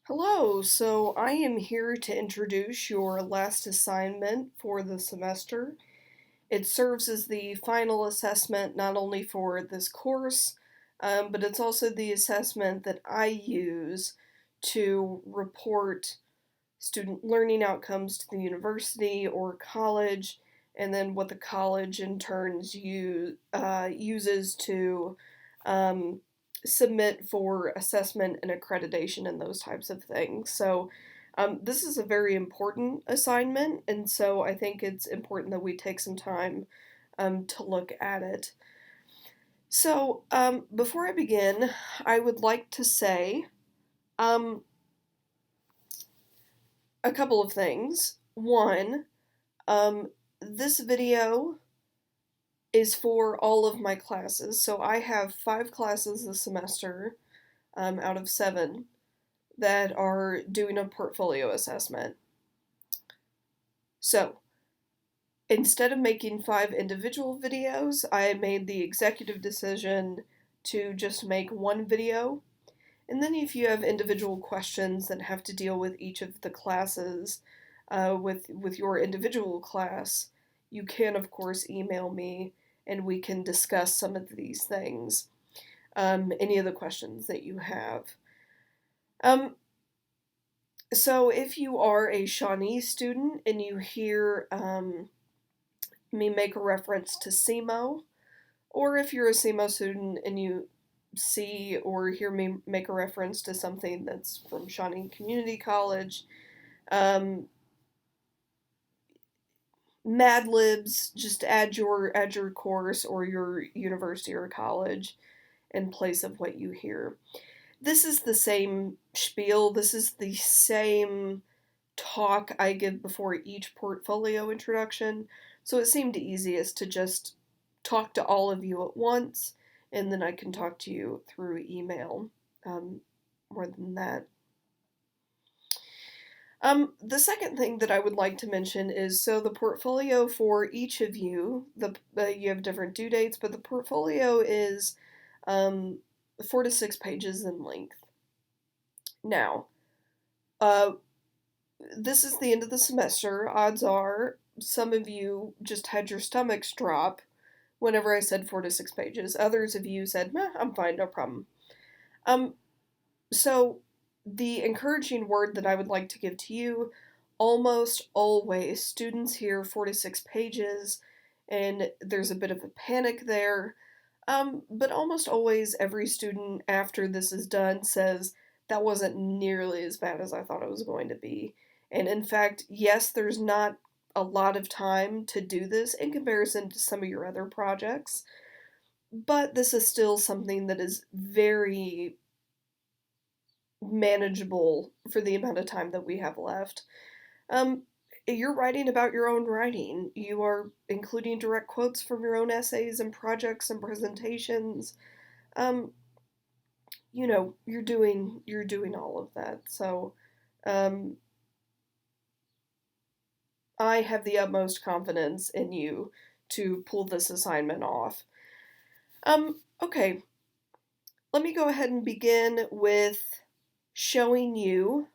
Hello, so I am here to introduce your last assignment for the semester. It serves as the final assessment not only for this course, but it's also the assessment that I use to report student learning outcomes to the university or college, and then what the college in turns uses to um, submit for assessment and accreditation and those types of things. So, this is a very important assignment, and so I think it's important that we take some time to look at it. So, before I begin, I would like to say um, a couple of things. One, Um, this video is for all of my classes. So I have 5 classes this semester out of 7 that are doing a portfolio assessment. So instead of making 5 individual videos, I made the executive decision to just make one video. And then if you have individual questions that have to deal with each of the classes, with your individual class, you can of course email me and we can discuss some of these things. Any of the questions that you have. Um, so if you are a Shawnee student and you hear me make a reference to SEMO, or if you're a SEMO student and you see or hear me make a reference to something that's from Shawnee Community College, um, Mad Libs, just add your course or your university or college in place of what you hear. This is the same spiel. This is the same talk I give before each portfolio introduction. So it seemed easiest to just talk to all of you at once, and then I can talk to you through email. More than that. The second thing that I would like to mention is so the portfolio for each of you, you have different due dates, but the portfolio is 4 to 6 pages in length. Now, uh, this is the end of the semester. Odds are some of you just had your stomachs drop whenever I said 4 to 6 pages. Others of you said, "Meh, I'm fine, no problem." Um, so the encouraging word that I would like to give to you, almost always students hear 4 to 6 pages and there's a bit of a panic there. But almost always every student after this is done says that wasn't nearly as bad as I thought it was going to be. And in fact, yes, there's not a lot of time to do this in comparison to some of your other projects, but this is still something that is very manageable for the amount of time that we have left. Um, you're writing about your own writing. You are including direct quotes from your own essays and projects and presentations. Um, you're doing all of that. So, um, I have the utmost confidence in you to pull this assignment off. Okay, let me go ahead and begin with showing you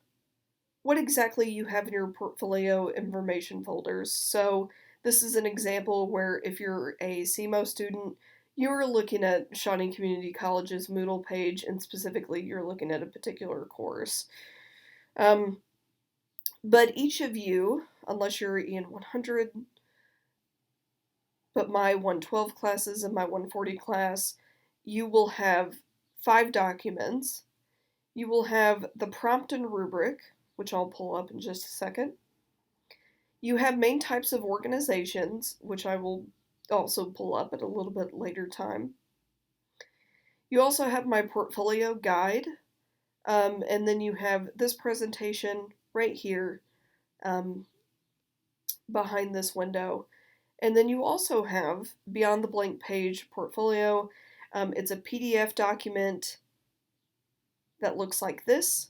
what exactly you have in your portfolio information folders. So this is an example where if you're a SEMO student, you're looking at Shawnee Community College's Moodle page, and specifically you're looking at a particular course. But each of you, unless you're in 100, but my 112 classes and my 140 class, you will have 5 documents. You will have the prompt and rubric, which I'll pull up in just a second. You have main types of organizations, which I will also pull up at a little bit later time. You also have my portfolio guide, and then you have this presentation right here um, behind this window. And then you also have Beyond the Blank Page portfolio. It's a PDF document that looks like this.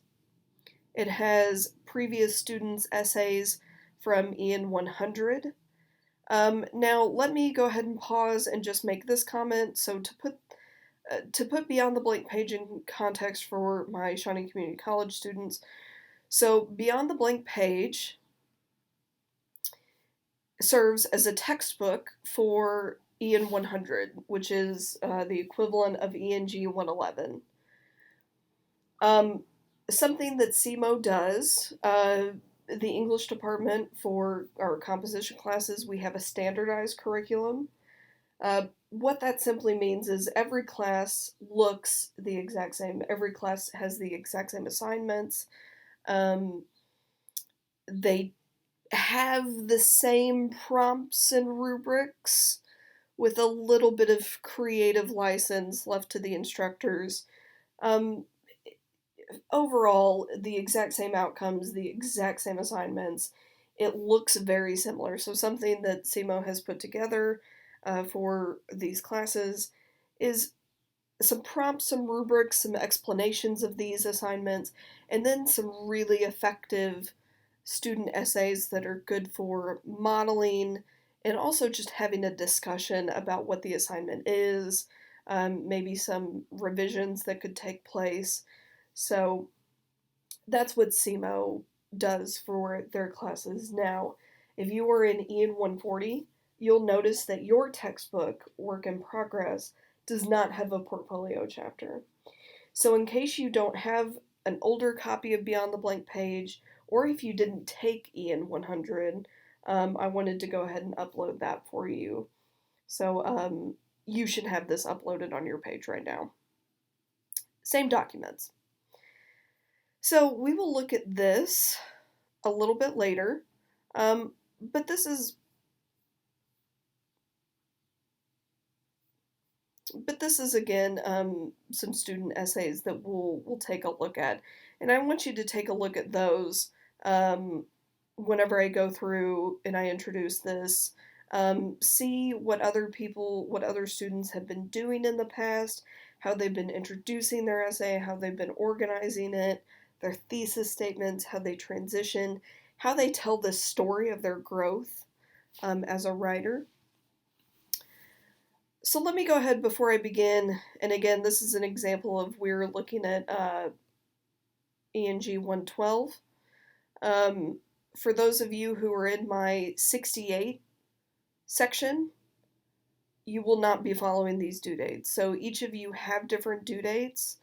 It has previous students' essays from EN 100. Now, let me go ahead and pause and just make this comment. So, to put to put Beyond the Blank Page in context for my Shawnee Community College students, so Beyond the Blank Page serves as a textbook for EN 100, which is the equivalent of ENG 111. Something that CMO does, the English department for our composition classes, we have a standardized curriculum. What that simply means is every class looks the exact same. Every class has the exact same assignments. They have the same prompts and rubrics with a little bit of creative license left to the instructors. Overall, the exact same outcomes, the exact same assignments. It looks very similar. So something that CMO has put together for these classes is some prompts, some rubrics, some explanations of these assignments, and then some really effective student essays that are good for modeling and also just having a discussion about what the assignment is, maybe some revisions that could take place. So that's what CMO does for their classes. Now, if you are in EN 140, you'll notice that your textbook, Work in Progress, does not have a portfolio chapter. So in case you don't have an older copy of Beyond the Blank Page, or if you didn't take EN 100, I wanted to go ahead and upload that for you. So you should have this uploaded on your page right now. Same documents. So we will look at this a little bit later, but this is again some student essays that we'll take a look at, and I want you to take a look at those whenever I go through and I introduce this. See what other students have been doing in the past, how they've been introducing their essay, how they've been organizing it, their thesis statements, how they transition, how they tell the story of their growth as a writer. So let me go ahead before I begin, and again, this is an example of we're looking at ENG 112. For those of you who are in my 68 section, you will not be following these due dates. So each of you have different due dates.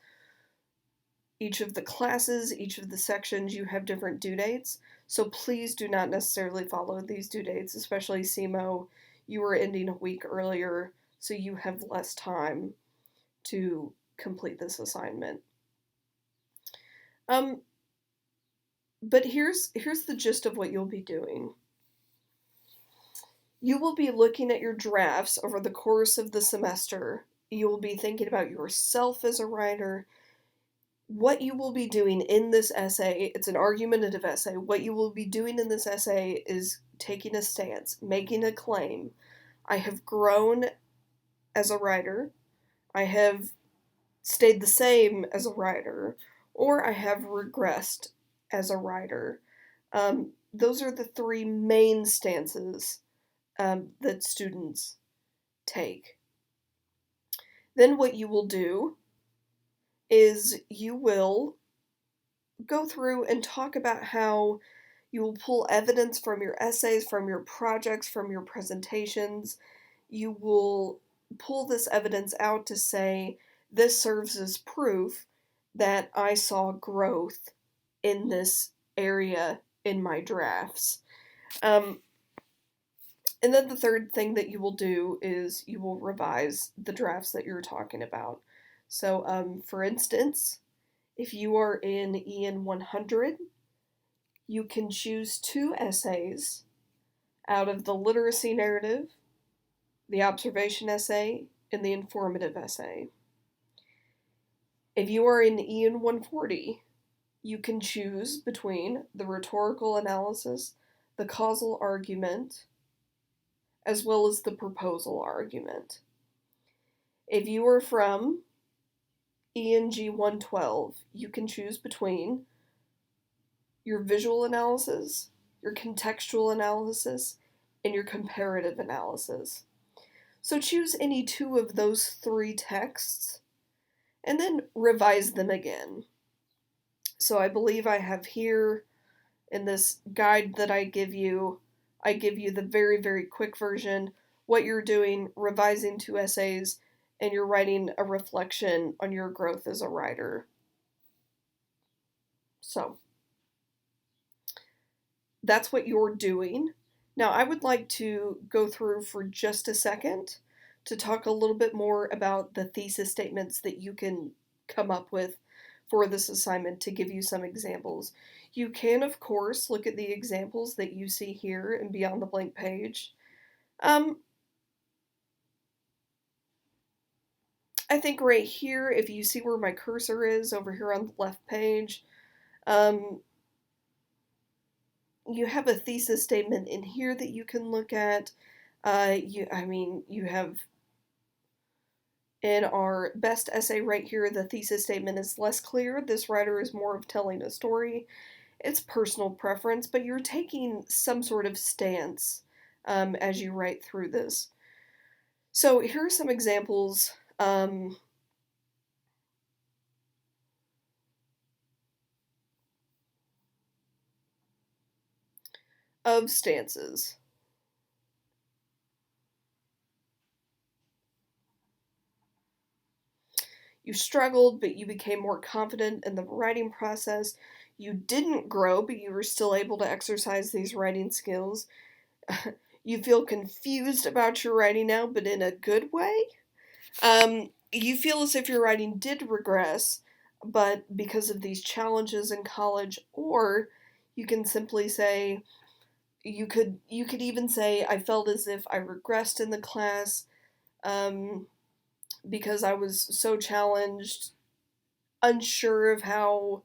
Each of the classes, each of the sections, you have different due dates. So please do not necessarily follow these due dates, especially CMO. You are ending a week earlier, so you have less time to complete this assignment. But here's the gist of what you'll be doing. You will be looking at your drafts over the course of the semester. You will be thinking about yourself as a writer. What you will be doing in this essay, it's an argumentative essay. What you will be doing in this essay is taking a stance, making a claim. I have grown as a writer. I have stayed the same as a writer, or I have regressed as a writer. Those are the three main stances that students take. Then what you will do is you will go through and talk about how you will pull evidence from your essays, from your projects, from your presentations. You will pull this evidence out to say, this serves as proof that I saw growth in this area in my drafts. And then the third thing that you will do is you will revise the drafts that you're talking about. So, for instance, if you are in EN 100, you can choose 2 essays out of the literacy narrative, the observation essay, and the informative essay. If you are in EN 140, you can choose between the rhetorical analysis, the causal argument, as well as the proposal argument. If you are from ENG 112, you can choose between your visual analysis, your contextual analysis, and your comparative analysis. So choose any 2 of those 3 texts and then revise them again. So I believe I have here in this guide that I give you the very, very quick version, what you're doing, revising 2 essays, and you're writing a reflection on your growth as a writer. So that's what you're doing. Now, I would like to go through for just a second to talk a little bit more about the thesis statements that you can come up with for this assignment to give you some examples. You can, of course, look at the examples that you see here and be on the blank page. I think right here, if you see where my cursor is over here on the left page, you have a thesis statement in here that you can look at. You have in our best essay right here, the thesis statement is less clear. This writer is more of telling a story. It's personal preference, but you're taking some sort of stance as you write through this. So here are some examples. Of stances. You struggled, but you became more confident in the writing process. You didn't grow, but you were still able to exercise these writing skills. You feel confused about your writing now, but in a good way. You feel as if your writing did regress, but because of these challenges in college, or you can simply say, you could even say, I felt as if I regressed in the class because I was so challenged, unsure of how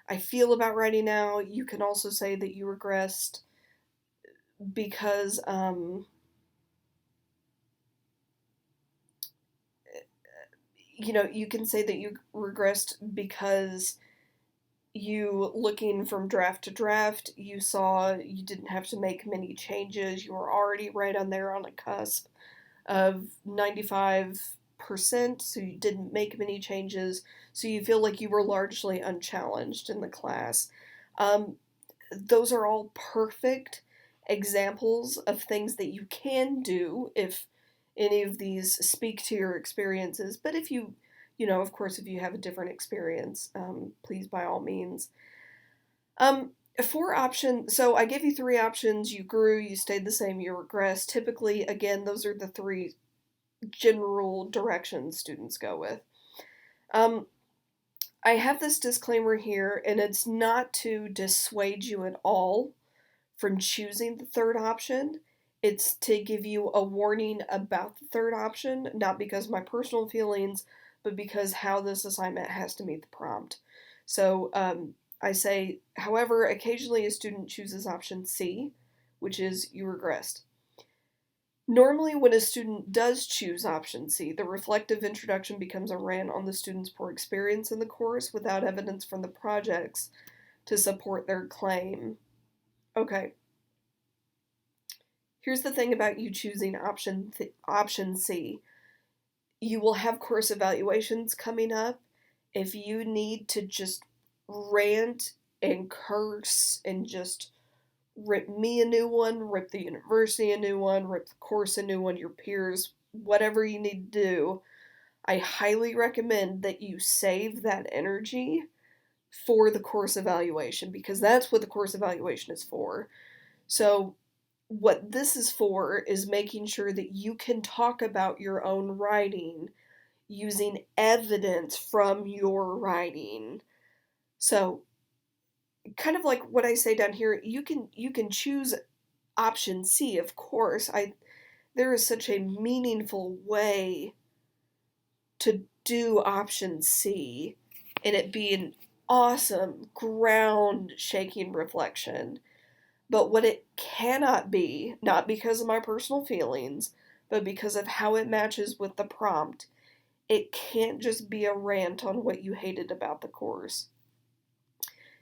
I feel about writing now. You can also say that you regressed because you can say that you regressed because you, looking from draft to draft, you saw you didn't have to make many changes. You were already right on there on a cusp of 95%, so you didn't make many changes, so you feel like you were largely unchallenged in the class. Those are all perfect examples of things that you can do if any of these speak to your experiences. But if of course, if you have a different experience, please, by all means. 4 options. So I gave you 3 options. You grew, you stayed the same, you regressed. Typically, again, those are the 3 general directions students go with. I have this disclaimer here, and it's not to dissuade you at all from choosing the 3rd option. It's to give you a warning about the 3rd option, not because of my personal feelings, but because how this assignment has to meet the prompt. So I say, however, occasionally a student chooses option C, which is you regressed. Normally, when a student does choose option C, the reflective introduction becomes a rant on the student's poor experience in the course without evidence from the projects to support their claim. Okay. Here's the thing about you choosing option C. You will have course evaluations coming up. If you need to just rant and curse and just rip me a new one, rip the university a new one, rip the course a new one, your peers, whatever you need to do, I highly recommend that you save that energy for the course evaluation, because that's what the course evaluation is for. So what this is for is making sure that you can talk about your own writing using evidence from your writing. So kind of like what I say down here, you can choose option C, of course. There is such a meaningful way to do option C and it be an awesome ground shaking reflection. But what it cannot be, not because of my personal feelings, but because of how it matches with the prompt, it can't just be a rant on what you hated about the course.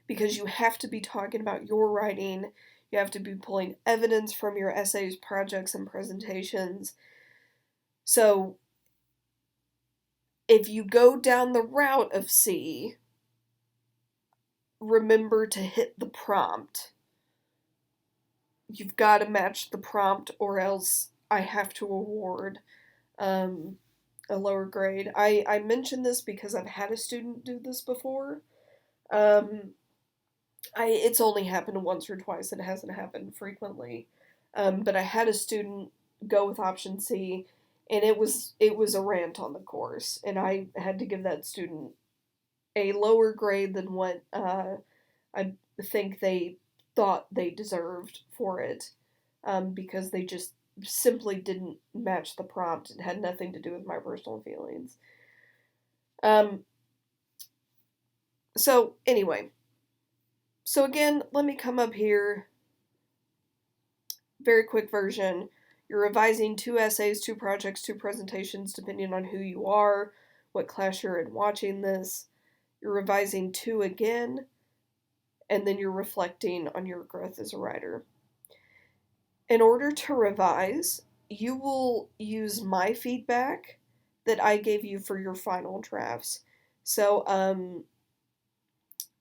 Because you have to be talking about your writing, you have to be pulling evidence from your essays, projects, and presentations. So if you go down the route of C, remember to hit the prompt. You've got to match the prompt, or else I have to award um, a lower grade. I mention this because I've had a student do this before. Um, it's only happened once or twice. It hasn't happened frequently. But I had a student go with option C, and it was a rant on the course, and I had to give that student a lower grade than what I think they thought they deserved for it, because they just simply didn't match the prompt. It had nothing to do with my personal feelings. Um, so anyway, so again, let me come up here. Very quick version. You're revising 2 essays, 2 projects, 2 presentations, depending on who you are, what class you're in watching this. You're revising 2 again, and then you're reflecting on your growth as a writer. In order to revise, you will use my feedback that I gave you for your final drafts. So,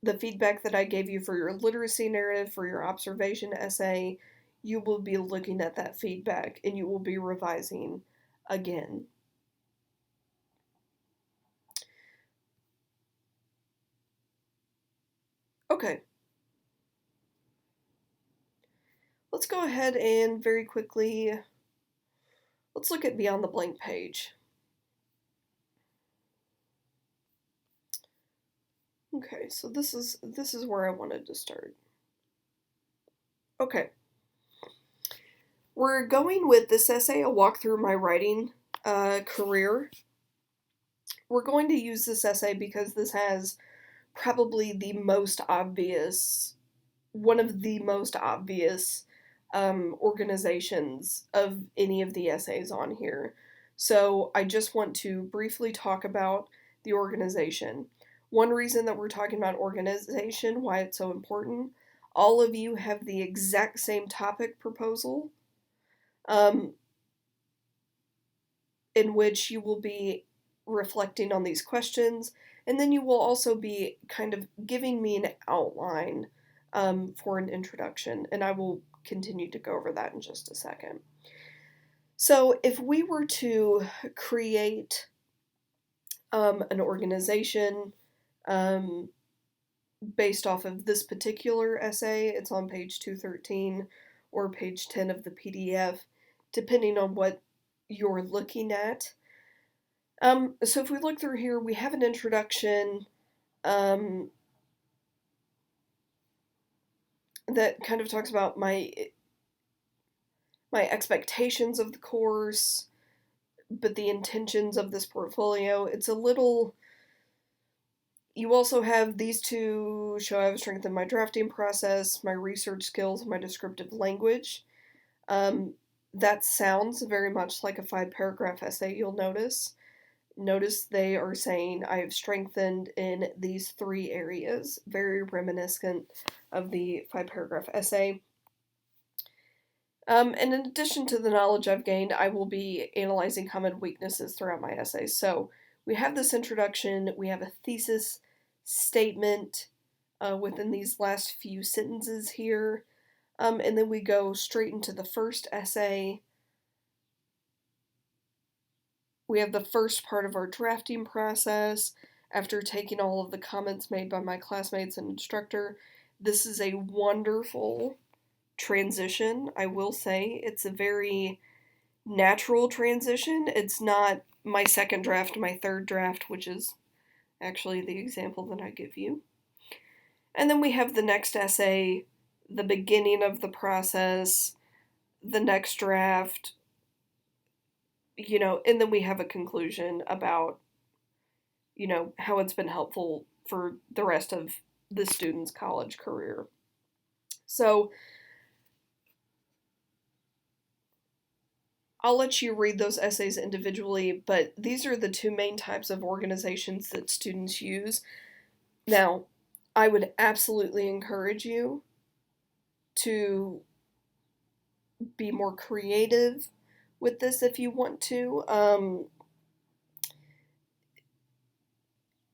the feedback that I gave you for your literacy narrative, for your observation essay, you will be looking at that feedback and you will be revising again. Okay. Let's go ahead and very quickly, let's look at Beyond the Blank Page. Okay, so this is where I wanted to start. Okay. We're going with this essay, a walk through my writing career. We're going to use this essay because this has probably the most obvious, one of the most obvious organizations of any of the essays on here. So I just want to briefly talk about the organization. One reason that we're talking about organization, why it's so important, all of you have the exact same topic proposal, um, in which you will be reflecting on these questions, and then you will also be kind of giving me an outline for an introduction, and I will continue to go over that in just a second. So, if we were to create an organization um, based off of this particular essay, it's on page 213 or page 10 of the PDF, depending on what you're looking at. So if we look through here, we have an introduction that kind of talks about my expectations of the course, but the intentions of this portfolio. It's a little. You also have these two show I have strengthened my drafting process, my research skills, and my descriptive language. That sounds very much like a 5-paragraph essay, you'll notice. Notice they are saying I have strengthened in these 3 areas, very reminiscent of the 5-paragraph essay. And in addition to the knowledge I've gained, I will be analyzing common weaknesses throughout my essays. So we have this introduction, we have a thesis statement within these last few sentences here, and then we go straight into the first essay. We have the first part of our drafting process. After taking all of the comments made by my classmates and instructor, this is a wonderful transition, I will say. It's a very natural transition. It's not my second draft, my third draft, which is actually the example that I give you. And then we have the next essay, the beginning of the process, the next draft, and then we have a conclusion about, how it's been helpful for the rest of the student's college career. So I'll let you read those essays individually, but these are the 2 main types of organizations that students use. Now, I would absolutely encourage you to be more creative with this if you want to.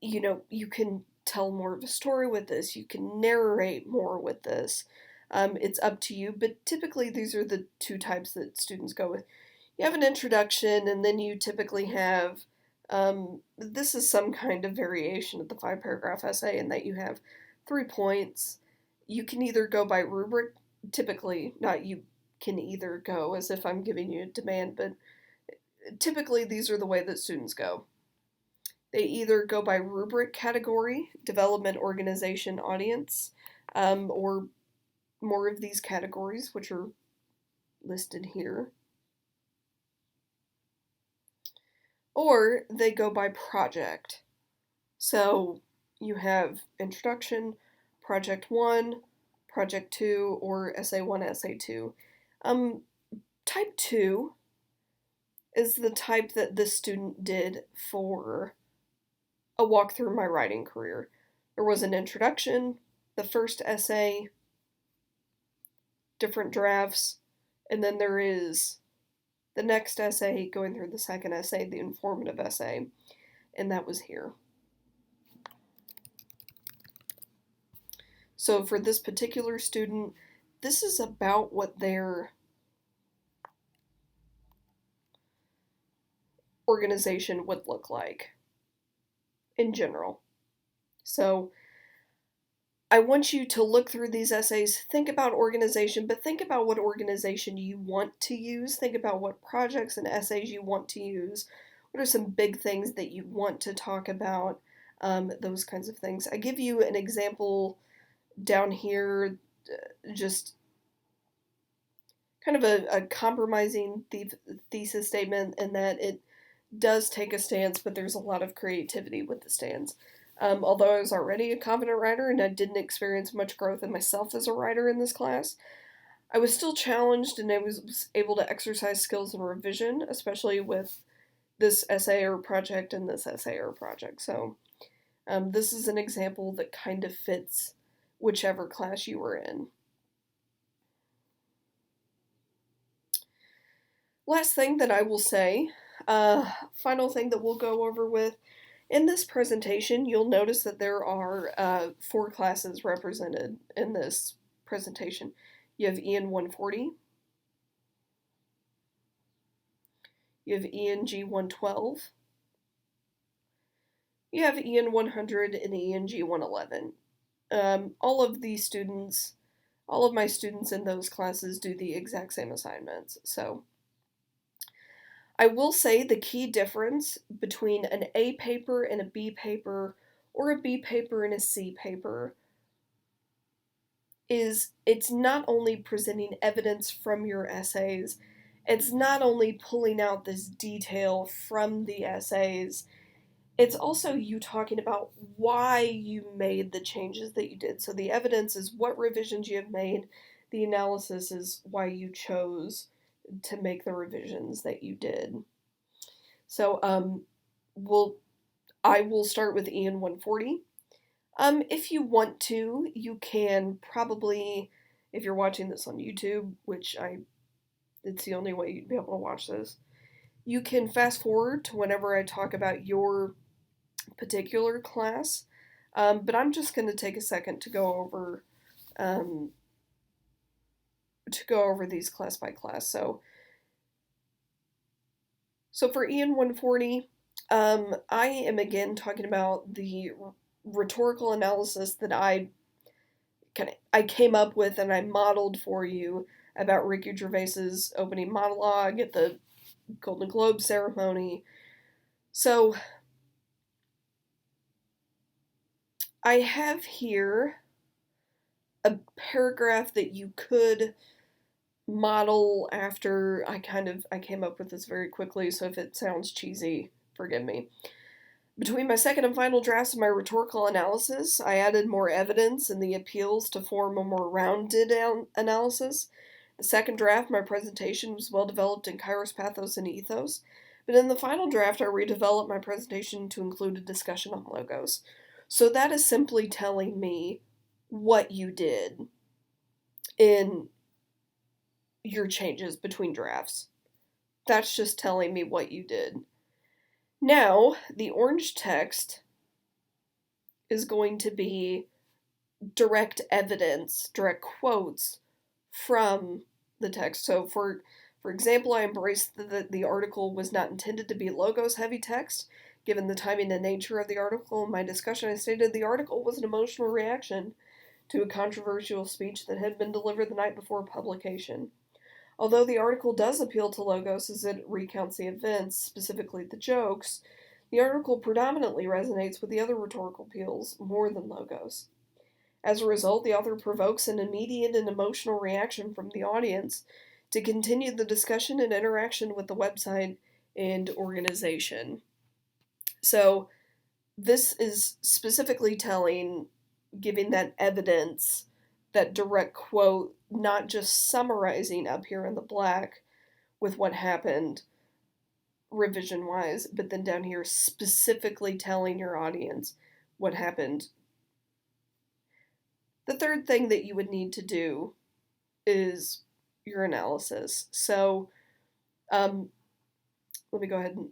you can tell more of a story with this, you can narrate more with this. It's up to you, but typically these are the two types that students go with. You have an introduction, and then you typically have this is some kind of variation of the 5 paragraph essay in that you have 3 points. You can either go by rubric, typically, not you can either go as if I'm giving you a demand, but typically these are the way that students go. They either go by rubric category, development, organization, audience, or more of these categories, which are listed here. Or they go by project. So you have introduction, project 1, project 2, or essay 1, essay 2. Type 2 is the type that this student did for a walk through my writing career. There was an introduction, the first essay, different drafts, and then there is the next essay going through the second essay, the informative essay, and that was here. So for this particular student, this is about what their organization would look like in general. So I want you to look through these essays, think about organization, but think about what organization you want to use. Think about what projects and essays you want to use. What are some big things that you want to talk about? Those kinds of things. I give you an example down here, just kind of a compromising thesis statement in that it does take a stance, but there's a lot of creativity with the stance. Although I was already a confident writer and I didn't experience much growth in myself as a writer in this class, I was still challenged and I was able to exercise skills in revision, especially with this essay or project and this essay or project. So this is an example that kind of fits whichever class you were in. Last thing that I will say, final thing that we'll go over with, in this presentation, you'll notice that there are 4 classes represented in this presentation. You have EN 140, you have ENG 112, you have EN 100, and ENG 111. All of my students in those classes do the exact same assignments. So I will say the key difference between an A paper and a B paper, or a B paper and a C paper, is it's not only presenting evidence from your essays, it's not only pulling out this detail from the essays, it's also you talking about why you made the changes that you did. So the evidence is what revisions you have made, the analysis is why you chose to make the revisions that you did. So I will start with EN 140. If you want to, you can probably, if you're watching this on YouTube, which it's the only way you'd be able to watch this, you can fast forward to whenever I talk about your particular class. But I'm just going to take a second to go over these class by class. So for EN 140, I am again talking about the rhetorical analysis that I came up with and I modeled for you about Ricky Gervais's opening monologue at the Golden Globe ceremony. So I have here a paragraph that you could model after. I came up with this very quickly, so if it sounds cheesy, forgive me. Between my second and final drafts of my rhetorical analysis, I added more evidence and the appeals to form a more rounded analysis. The second draft, my presentation was well developed in kairos, pathos, and ethos, but in the final draft, I redeveloped my presentation to include a discussion on logos. So that is simply telling me what you did in your changes between drafts. That's just telling me what you did. Now, the orange text is going to be direct evidence, direct quotes from the text. So for example, I embraced that the article was not intended to be logos heavy text. Given the timing and nature of the article in my discussion, I stated the article was an emotional reaction to a controversial speech that had been delivered the night before publication. Although the article does appeal to logos as it recounts the events, specifically the jokes, the article predominantly resonates with the other rhetorical appeals more than logos. As a result, the author provokes an immediate and emotional reaction from the audience to continue the discussion and interaction with the website and organization. So, this is specifically giving that evidence, that direct quote, not just summarizing up here in the black with what happened revision wise, but then down here specifically telling your audience what happened. The third thing that you would need to do is your analysis. So, let me go ahead and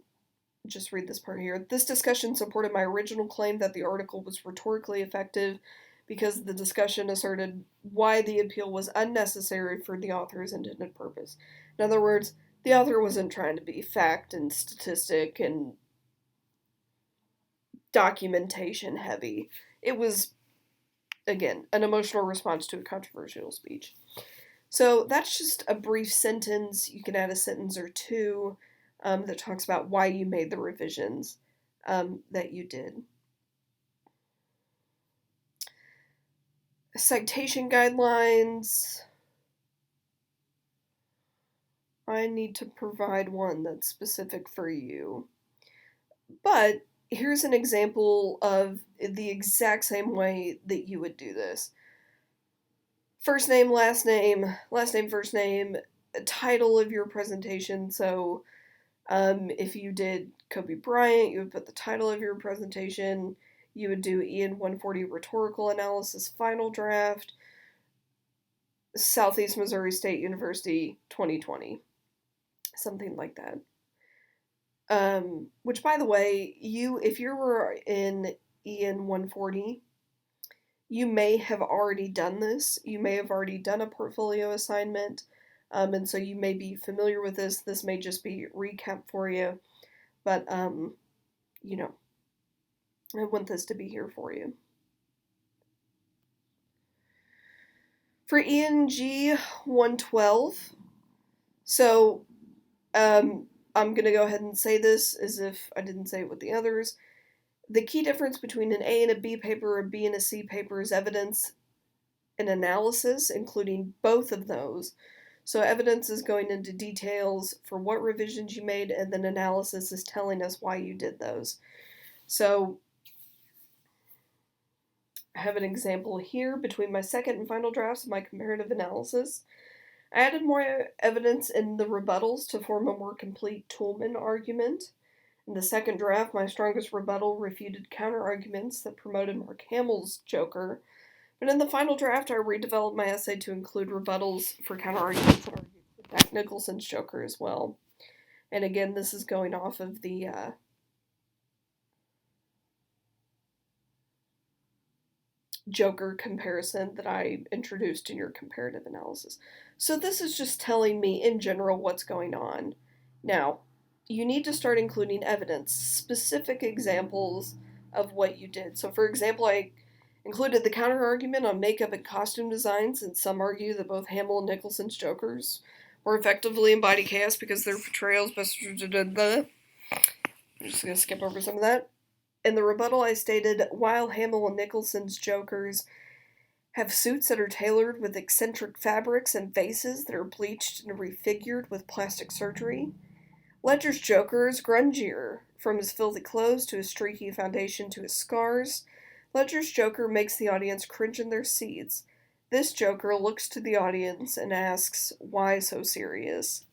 just read this part here. This discussion supported my original claim that the article was rhetorically effective because the discussion asserted why the appeal was unnecessary for the author's intended purpose. In other words, the author wasn't trying to be fact and statistic and documentation heavy. It was, again, an emotional response to a controversial speech. So that's just a brief sentence. You can add a sentence or two that talks about why you made the revisions that you did. Citation guidelines. I need to provide one that's specific for you. But here's an example of the exact same way that you would do this. First name, first name, title of your presentation. So if you did Kobe Bryant, you would put the title of your presentation. You would do Ian 140 Rhetorical Analysis Final Draft, Southeast Missouri State University 2020. Something like that. Which, by the way, if you were in Ian 140, you may have already done this. You may have already done a portfolio assignment, and so you may be familiar with this. This may just be recap for you, but, you know, I want this to be here for you. For ENG 112, so I'm going to go ahead and say this as if I didn't say it with the others. The key difference between an A and a B paper or a B and a C paper is evidence and analysis, including both of those. So evidence is going into details for what revisions you made, and then analysis is telling us why you did those. So I have an example here between my second and final drafts of my comparative analysis. I added more evidence in the rebuttals to form a more complete Toulmin argument. In the second draft, my strongest rebuttal refuted counter-arguments that promoted Mark Hamill's Joker. But in the final draft, I redeveloped my essay to include rebuttals for counter-arguments that argued for Jack Nicholson's Joker as well. And again, this is going off of the Joker comparison that I introduced in your comparative analysis. So this is just telling me in general what's going on. Now, you need to start including evidence, specific examples of what you did. So for example, I included the counter-argument on makeup and costume design, since some argue that both Hamill and Nicholson's Jokers more effectively embody chaos because their portrayals best. I'm just going to skip over some of that. In the rebuttal, I stated, while Hamill and Nicholson's Jokers have suits that are tailored with eccentric fabrics and faces that are bleached and refigured with plastic surgery, Ledger's Joker is grungier, from his filthy clothes to his streaky foundation to his scars. Ledger's Joker makes the audience cringe in their seats. This Joker looks to the audience and asks, why so serious?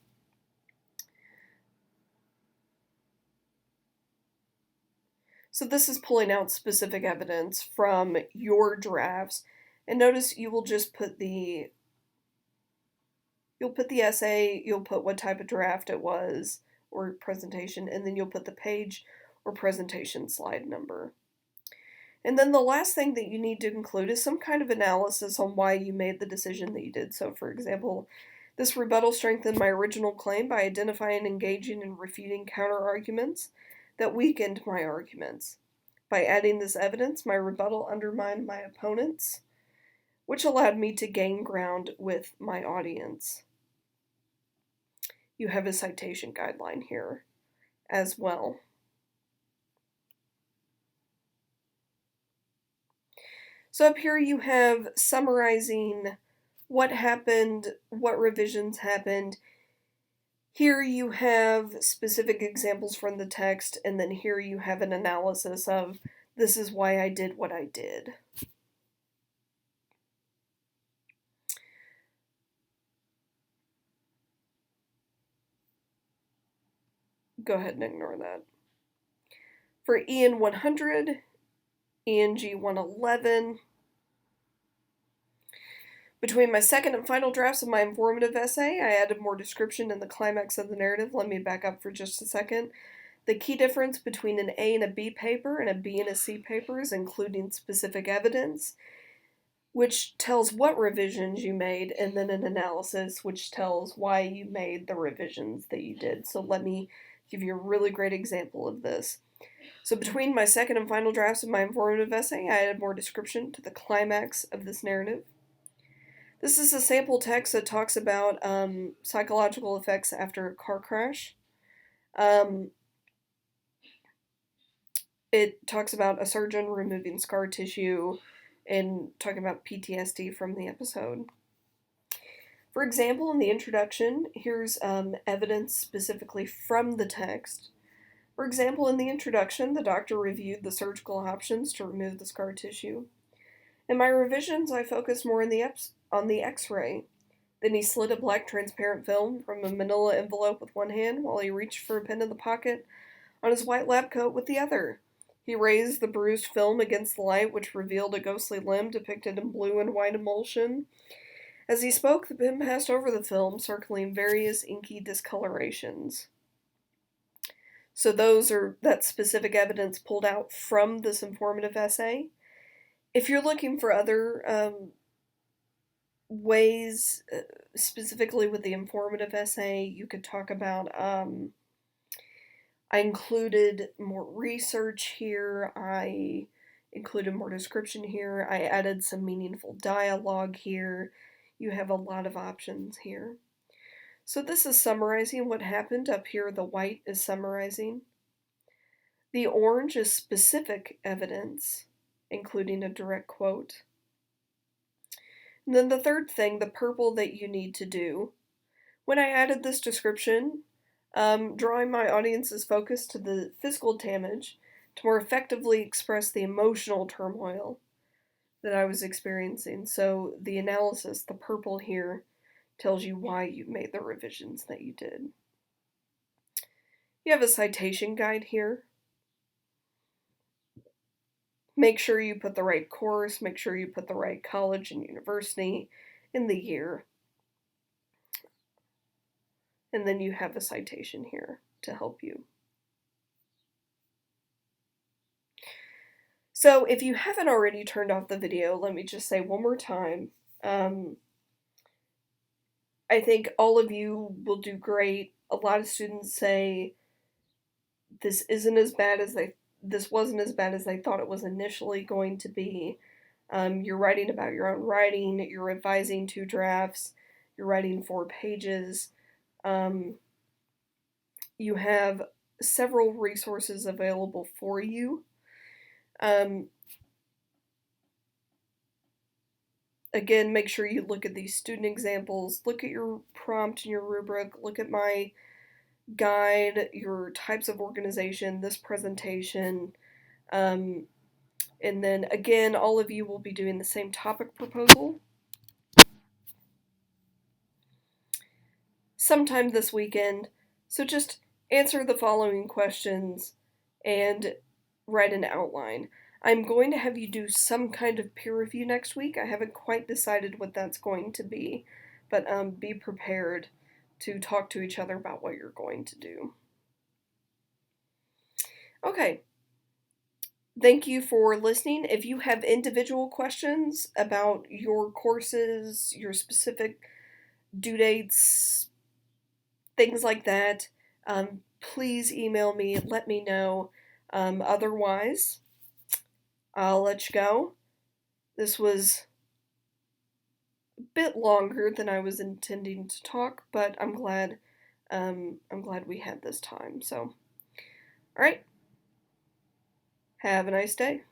So this is pulling out specific evidence from your drafts. And notice you will just put you'll put the essay, you'll put what type of draft it was, or presentation, and then you'll put the page or presentation slide number. And then the last thing that you need to include is some kind of analysis on why you made the decision that you did. So, for example, this rebuttal strengthened my original claim by identifying, engaging, and refuting counterarguments that weakened my arguments. By adding this evidence, my rebuttal undermined my opponents, which allowed me to gain ground with my audience. You have a citation guideline here as well. So up here you have summarizing what happened, what revisions happened. Here you have specific examples from the text, and then here you have an analysis of this is why I did what I did. Go ahead and ignore that. For EN 100, ENG 111, between my second and final drafts of my informative essay, I added more description in the climax of the narrative. Let me back up for just a second. The key difference between an A and a B paper and a B and a C paper is including specific evidence, which tells what revisions you made, and then an analysis, which tells why you made the revisions that you did. So let me give you a really great example of this. So between my second and final drafts of my informative essay, I added more description to the climax of this narrative. This is a sample text that talks about psychological effects after a car crash. It talks about a surgeon removing scar tissue and talking about PTSD from the episode. For example, in the introduction, here's evidence specifically from the text. For example, in the introduction, the doctor reviewed the surgical options to remove the scar tissue. In my revisions, I focused more on the X-ray. Then he slid a black transparent film from a manila envelope with one hand while he reached for a pen in the pocket on his white lab coat with the other. He raised the bruised film against the light, which revealed a ghostly limb depicted in blue and white emulsion. As he spoke, the pen passed over the film, circling various inky discolorations. So that's specific evidence pulled out from this informative essay. If you're looking for other ways, specifically with the informative essay, you could talk about, I included more research here, I included more description here, I added some meaningful dialogue here. You have a lot of options here. So this is summarizing what happened. Up here, the white is summarizing. The orange is specific evidence, including a direct quote. And then the third thing, the purple that you need to do. When I added this description, drawing my audience's focus to the physical damage to more effectively express the emotional turmoil that I was experiencing. So the analysis, the purple here, tells you why you made the revisions that you did. You have a citation guide here. Make sure you put the right course, make sure you put the right college and university in the year. And then you have a citation here to help you. So if you haven't already turned off the video, let me just say one more time. I think all of you will do great. A lot of students say this wasn't as bad as they thought it was initially going to be. You're writing about your own writing, you're revising 2 drafts, you're writing 4 pages. You have several resources available for you. Again, make sure you look at these student examples, look at your prompt and your rubric, look at my guide, your types of organization, this presentation, and then again, all of you will be doing the same topic proposal sometime this weekend. So just answer the following questions and write an outline. I'm going to have you do some kind of peer review next week. I haven't quite decided what that's going to be, but be prepared to talk to each other about what you're going to do. Okay, Thank you for listening. If you have individual questions about your courses, your specific due dates, things like that, please email me, let me know. Otherwise, I'll let you go. This was a bit longer than I was intending to talk, but I'm glad we had this time. So, all right. Have a nice day.